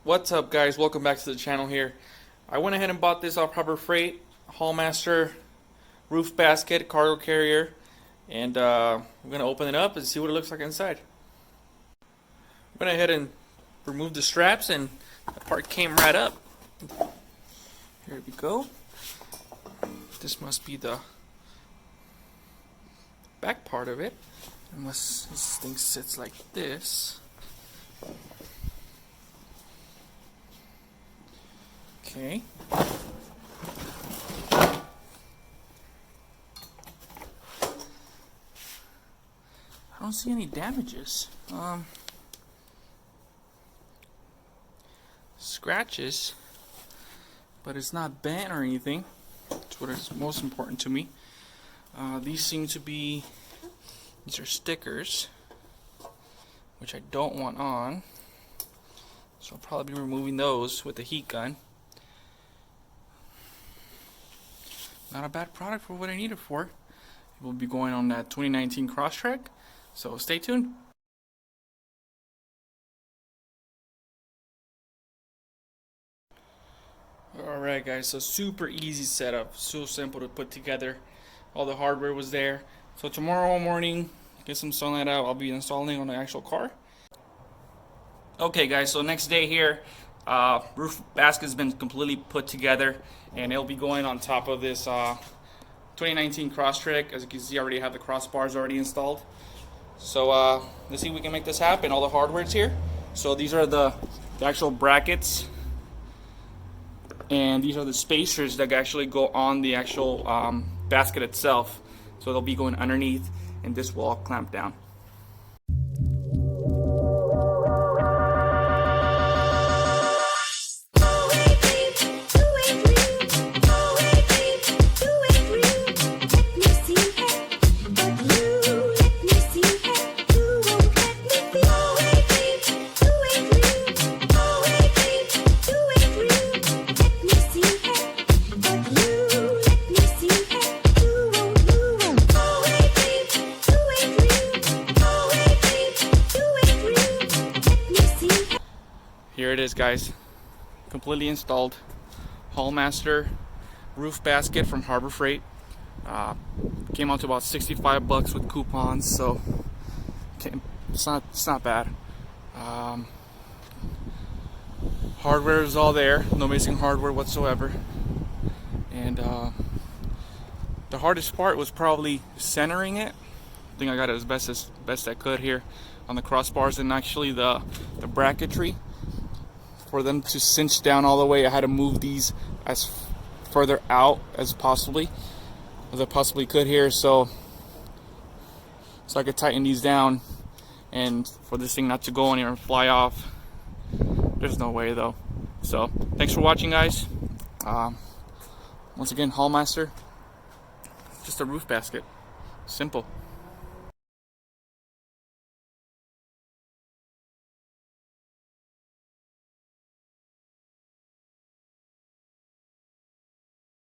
What's up, guys? Welcome back to the channel here. I went ahead and bought this off Harbor Freight Haulmaster roof basket cargo carrier, and we're gonna open it up and see what it looks like inside. Went ahead and removed the straps, and the part came right up. Here we go. This must be the back part of it, unless this thing sits like this. Okay. I don't see any damages. Scratches, but it's not bent or anything. That's what is most important to me. These are stickers, which I don't want on. So I'll probably be removing those with the heat gun. Not a bad product for what I need it for. It will be going on that 2019 Crosstrek, so stay tuned. Alright guys, so super easy setup, so simple to put together. All the hardware was there. So tomorrow morning, get some sunlight out, I'll be installing on the actual car. Okay guys, so next day here, roof basket's been completely put together, and it'll be going on top of this 2019 Crosstrek. As you can see, I already have the crossbars already installed. So let's see if we can make this happen. All the hardware's here. So these are the actual brackets, and these are the spacers that actually go on the actual basket itself. So they'll be going underneath, and this will all clamp down. Here it is, guys, completely installed. Haulmaster roof basket from Harbor Freight. Came out to about 65 bucks with coupons, so it's not bad. Hardware is all there, no missing hardware whatsoever. And the hardest part was probably centering it. I think I got it as best I could here on the crossbars, and actually the bracketry. For them to cinch down all the way, I had to move these as further out as I possibly could here, so I could tighten these down, and for this thing not to go anywhere and fly off. There's no way though. So thanks for watching, guys. Once again, Haulmaster, just a roof basket, simple.